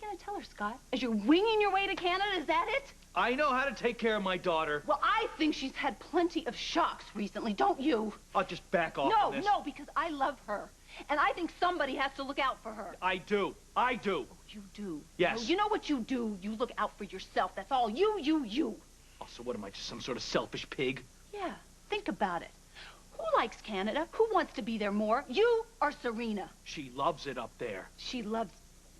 gonna tell her, Scott? As you're winging your way to Canada, is that it? I know how to take care of my daughter. Well, I think she's had plenty of shocks recently, don't you? I'll just back off on this. No, because I love her. And I think somebody has to look out for her. I do. I do. Oh, you do? Yes. Oh, you know what you do? You look out for yourself. That's all. You. Oh, so what am I, just some sort of selfish pig? Yeah, think about it. Who likes Canada? Who wants to be there more? You or Serena? She loves it up there. She loves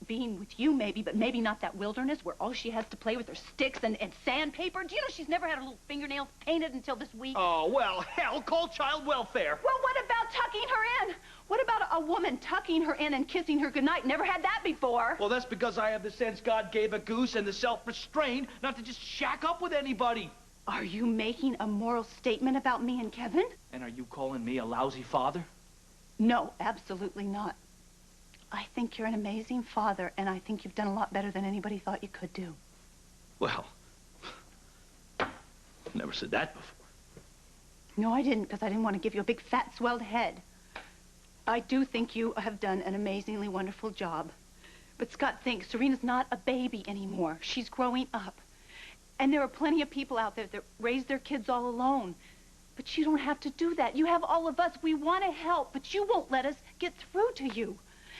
being with you, maybe, but maybe not that wilderness where all she has to play with are sticks and sandpaper. Do you know she's never had her little fingernails painted until this week? Oh, well, hell, call child welfare. Well, what about tucking her in? What about a woman tucking her in and kissing her goodnight? Never had that before. Well, that's because I have the sense God gave a goose and the self-restraint not to just shack up with anybody. Are you making a moral statement about me and Kevin? And are you calling me a lousy father? No, absolutely not. I think you're an amazing father, and I think you've done a lot better than anybody thought you could do. Well, never said that before. No, I didn't, because I didn't want to give you a big, fat, swelled head. I do think you have done an amazingly wonderful job. But Scott thinks Serena's not a baby anymore. She's growing up. And there are plenty of people out there that raise their kids all alone. But you don't have to do that. You have all of us. We want to help, but you won't let us get through to you.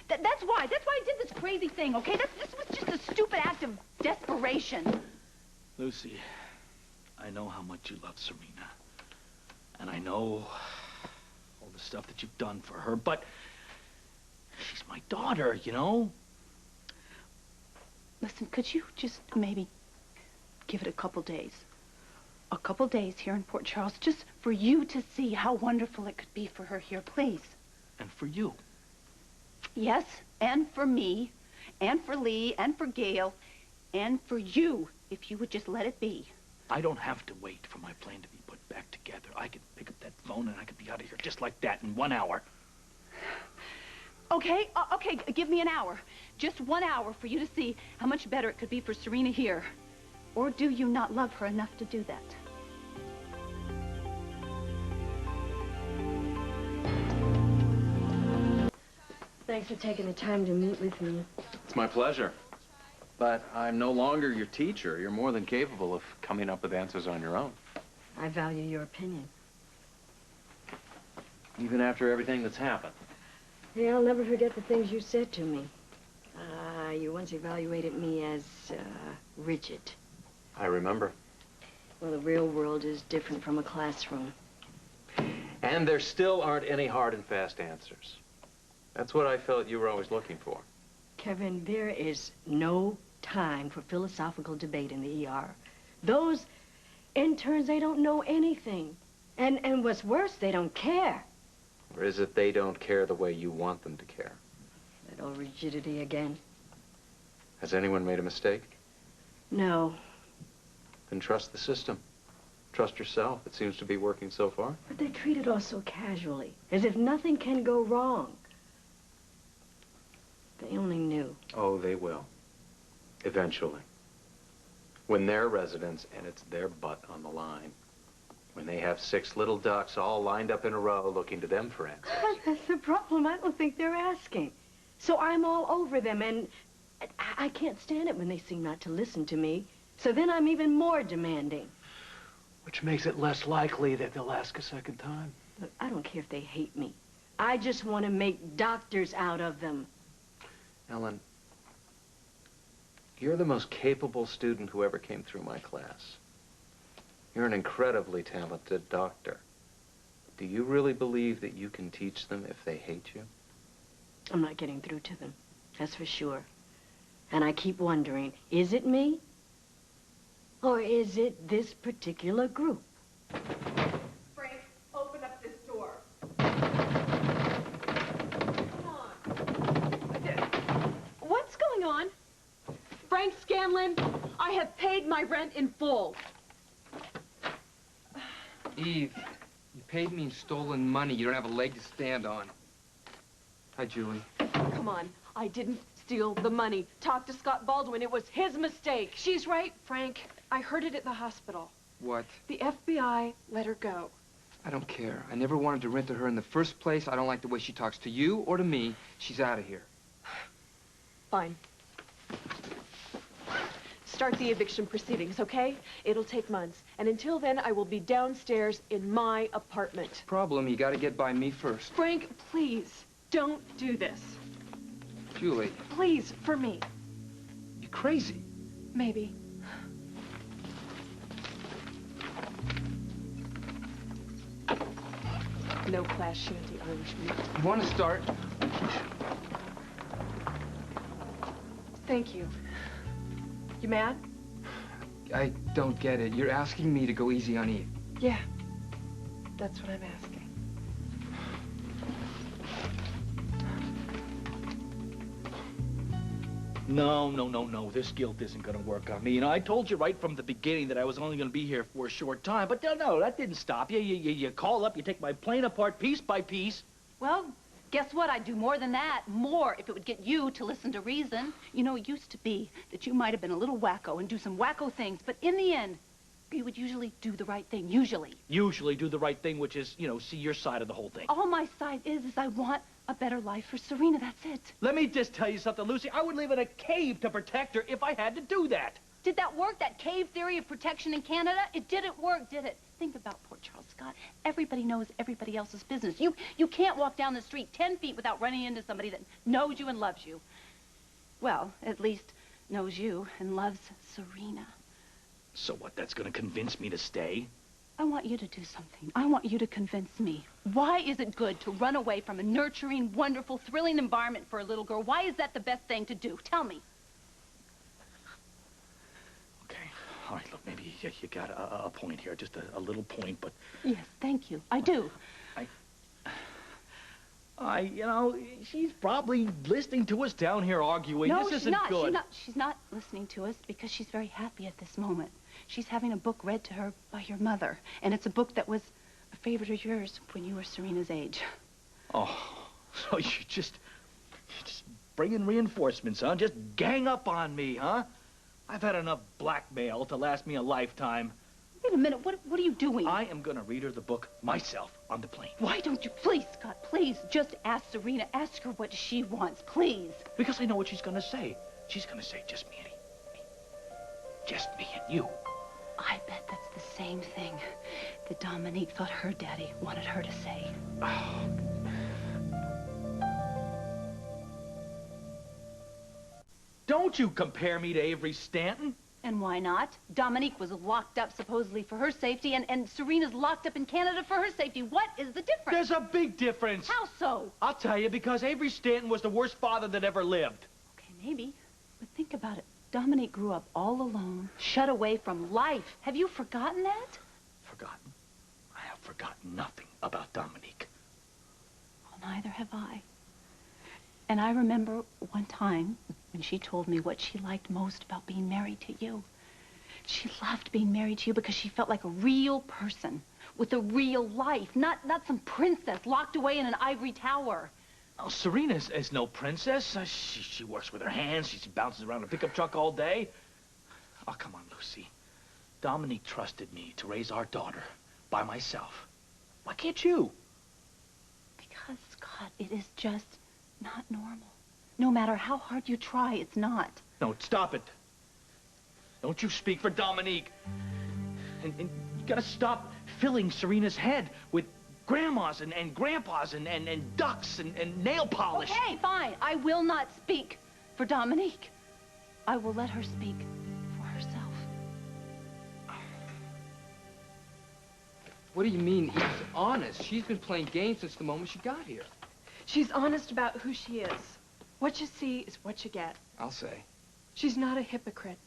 That's why I did this crazy thing, okay? This was just a stupid act of desperation. Lucy, I know how much you love Serena. And I know all the stuff that you've done for her, but she's my daughter, you know? Listen, could you just maybe give it a couple days? A couple days here in Port Charles, just for you to see how wonderful it could be for her here, please. And for you. Yes, and for me, and for Lee, and for Gail, and for you, if you would just let it be. I don't have to wait for my plane to be put back together. I could pick up that phone and I could be out of here just like that in 1 hour. Okay, okay, give me an hour. Just 1 hour for you to see how much better it could be for Serena here. Or do you not love her enough to do that? Thanks for taking the time to meet with me. It's my pleasure. But I'm no longer your teacher. You're more than capable of coming up with answers on your own. I value your opinion. Even after everything that's happened. Yeah, I'll never forget the things you said to me. You once evaluated me as, rigid. I remember. Well, the real world is different from a classroom. And there still aren't any hard and fast answers. That's what I felt you were always looking for. Kevin, there is no time for philosophical debate in the ER. Those interns, they don't know anything. And what's worse, they don't care. Or is it they don't care the way you want them to care? That old rigidity again. Has anyone made a mistake? No. Then trust the system. Trust yourself. It seems to be working so far. But they treat it all so casually, as if nothing can go wrong. They only knew. Oh, they will. Eventually. When they're residents and it's their butt on the line. When they have 6 little ducks all lined up in a row looking to them for answers. That's the problem. I don't think they're asking. So I'm all over them, and I can't stand it when they seem not to listen to me. So then I'm even more demanding. Which makes it less likely that they'll ask a second time. Look, I don't care if they hate me. I just want to make doctors out of them. Ellen, you're the most capable student who ever came through my class. You're an incredibly talented doctor. Do you really believe that you can teach them if they hate you? I'm not getting through to them, that's for sure. And I keep wondering, is it me? Or is it this particular group? Frank, open up this door. Come on. What's going on? Frank Scanlon, I have paid my rent in full. Eve, you paid me in stolen money. You don't have a leg to stand on. Hi, Julie. Come on. I didn't steal the money. Talk to Scott Baldwin. It was his mistake. She's right, Frank. I heard it at the hospital. What? The FBI let her go. I don't care. I never wanted to rent to her in the first place. I don't like the way she talks to you or to me. She's out of here. Fine. start the eviction proceedings, okay? It'll take months. And until then, I will be downstairs in my apartment. Problem, you gotta get by me first. Frank, please, don't do this. Julie, Please, for me. you crazy. Maybe. No class shanty Irishman. You wanna start? Thank you. You mad? I don't get it. You're asking me to go easy on Eve. Yeah. That's what I'm asking. No. This guilt isn't gonna work on me. You know, I told you right from the beginning that I was only gonna be here for a short time, but no, that didn't stop you. You call up, you take my plane apart piece by piece. Well, guess what? I'd do more than that. More if it would get you to listen to reason. You know, it used to be that you might have been a little wacko and do some wacko things, but in the end, you would usually do the right thing. Usually. Usually do the right thing, which is, you know, see your side of the whole thing. All my side is I want a better life for Serena. That's it. Let me just tell you something, Lucy. I would live in a cave to protect her if I had to do that. Did that work, that cave theory of protection in Canada? It didn't work, did it? Think about poor Charles Scott. Everybody knows everybody else's business. You can't walk down the street 10 feet without running into somebody that knows you and loves you. Well, at least knows you and loves Serena. So what, that's gonna convince me to stay? I want you to do something. I want you to convince me. Why is it good to run away from a nurturing, wonderful, thrilling environment for a little girl? Why is that the best thing to do? Tell me. Okay, all right, look, maybe you got a point here, just a little point, but... Yes, thank you. I do. You know, she's probably listening to us down here arguing. No, this she's isn't not. good. She's not listening to us because she's very happy at this moment. She's having a book read to her by your mother, and it's a book that was a favorite of yours when you were Serena's age. Oh, so you're just bringing reinforcements, huh? Just gang up on me, huh? I've had enough blackmail to last me a lifetime. Wait a minute, what are you doing? I am gonna read her the book myself on the plane. Why don't you, please, Scott, please, just ask Serena, ask her what she wants, please. Because I know what she's gonna say. She's gonna say, just me and me. Just me and you. I bet that's the same thing that Dominique thought her daddy wanted her to say. Oh. Don't you compare me to Avery Stanton. And why not? Dominique was locked up supposedly for her safety, and Serena's locked up in Canada for her safety. What is the difference? There's a big difference. How so? I'll tell you, because Avery Stanton was the worst father that ever lived. Okay, maybe. But think about it. Dominique grew up all alone, shut away from life. Have you forgotten that? Forgotten? I have forgotten nothing about Dominique. Well, neither have I. And I remember one time when she told me what she liked most about being married to you. She loved being married to you because she felt like a real person with a real life, not some princess locked away in an ivory tower. Oh, Serena is no princess. She works with her hands. She bounces around a pickup truck all day. Oh, come on, Lucy. Dominique trusted me to raise our daughter by myself. Why can't you? Because, Scott, it is just not normal. No matter how hard you try, it's not. No, stop it. Don't you speak for Dominique. And you gotta stop filling Serena's head with grandmas and grandpas and ducks and nail polish. Okay, fine. I will not speak for Dominique. I will let her speak for herself. What do you mean Eve's honest? She's been playing games since the moment she got here. She's honest about who she is. What you see is what you get. I'll say. She's not a hypocrite.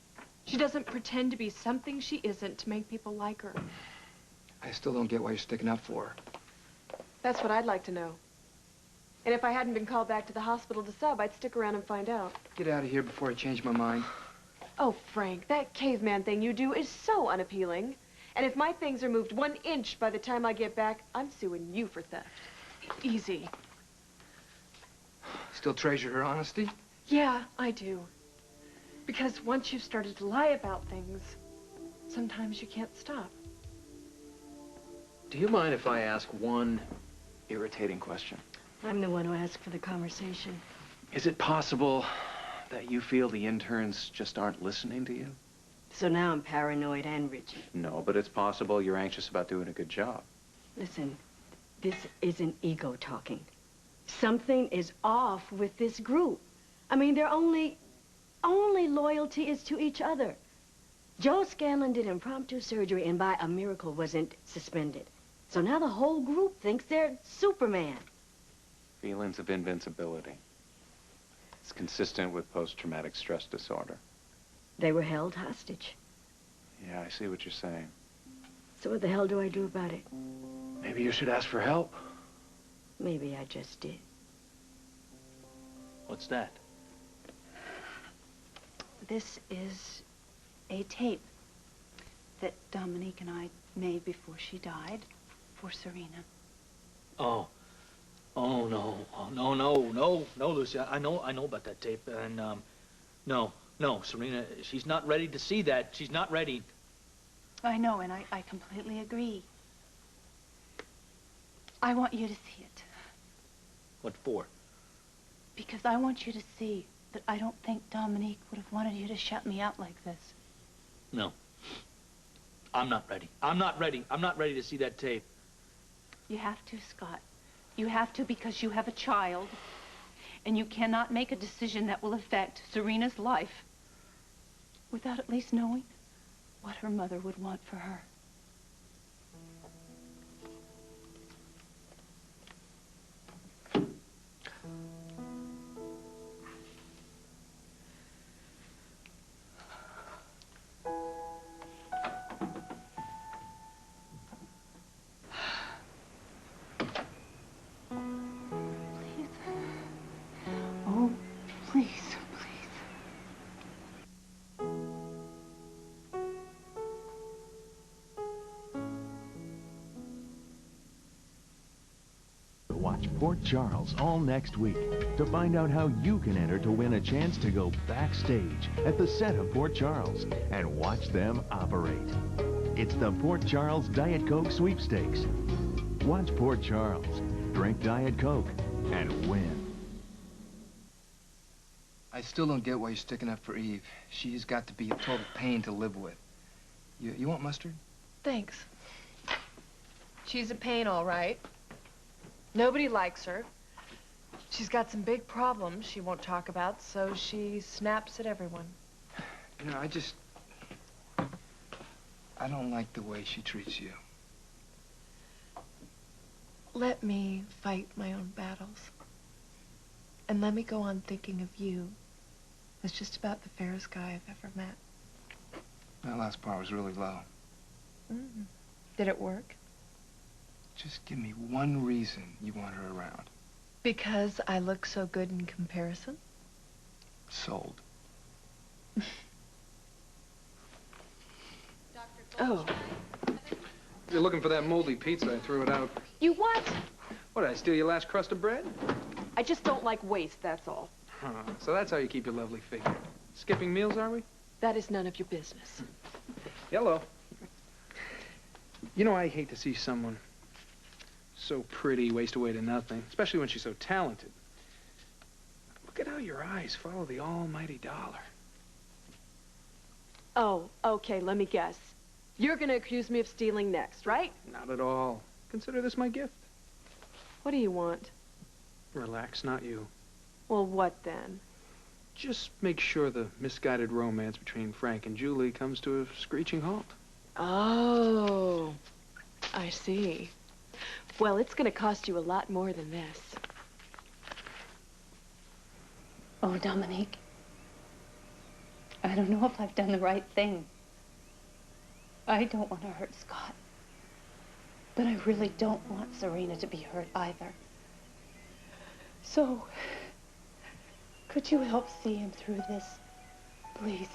She doesn't pretend to be something she isn't to make people like her. I still don't get why you're sticking up for her. That's what I'd like to know. And if I hadn't been called back to the hospital to sub, I'd stick around and find out. Get out of here before I change my mind. Oh, Frank, that caveman thing you do is so unappealing. And if my things are moved 1 inch by the time I get back, I'm suing you for theft. Easy. Still treasure her honesty? Yeah, I do. Because once you've started to lie about things, sometimes you can't stop. Do you mind if I ask one irritating question? I'm the one who asked for the conversation. Is it possible that you feel the interns just aren't listening to you? So now I'm paranoid and rigid. No, but it's possible you're anxious about doing a good job. Listen, this isn't ego talking. Something is off with this group. I mean, their only loyalty is to each other. Joe Scanlon did impromptu surgery and by a miracle wasn't suspended. So now the whole group thinks they're Superman. Feelings of invincibility. It's consistent with post-traumatic stress disorder. They were held hostage. Yeah, I see what you're saying. So what the hell do I do about it? Maybe you should ask for help. Maybe I just did. What's that? This is a tape that Dominique and I made before she died for Serena. Oh. Oh, no. Oh, no, Lucy. I know about that tape. And, no, Serena, she's not ready to see that. She's not ready. I know, and I completely agree. I want you to see it. What for? Because I want you to see that I don't think Dominique would have wanted you to shut me out like this. No. I'm not ready. I'm not ready to see that tape. You have to, Scott. You have to because you have a child, and you cannot make a decision that will affect Serena's life without at least knowing what her mother would want for her. Watch Port Charles all next week to find out how you can enter to win a chance to go backstage at the set of Port Charles and watch them operate. It's the Port Charles Diet Coke Sweepstakes. Watch Port Charles, drink Diet Coke, and win. I still don't get why you're sticking up for Eve. She's got to be a total pain to live with. You want mustard? Thanks. She's a pain, all right. Nobody likes her. She's got some big problems she won't talk about, so she snaps at everyone. You know, I don't like the way she treats you. Let me fight my own battles. And let me go on thinking of you as just about the fairest guy I've ever met. That last part was really low. Mm. Did it work? Just give me one reason you want her around. Because I look so good in comparison? Sold. Oh. You're looking for that moldy pizza. I threw it out. You what? What, did I steal your last crust of bread? I just don't like waste, that's all. Huh. So that's how you keep your lovely figure. Skipping meals, are we? That is none of your business. Hello. You know, I hate to see someone so pretty waste away to nothing, especially when she's so talented. Look at how your eyes follow the almighty dollar. Oh, okay, let me guess. You're gonna accuse me of stealing next, right? Not at all. Consider this my gift. What do you want? Relax, not you. Well, what then? Just make sure the misguided romance between Frank and Julie comes to a screeching halt. Oh, I see. Well, it's gonna cost you a lot more than this. Oh, Dominique. I don't know if I've done the right thing. I don't want to hurt Scott. But I really don't want Serena to be hurt either. So, could you help see him through this, please?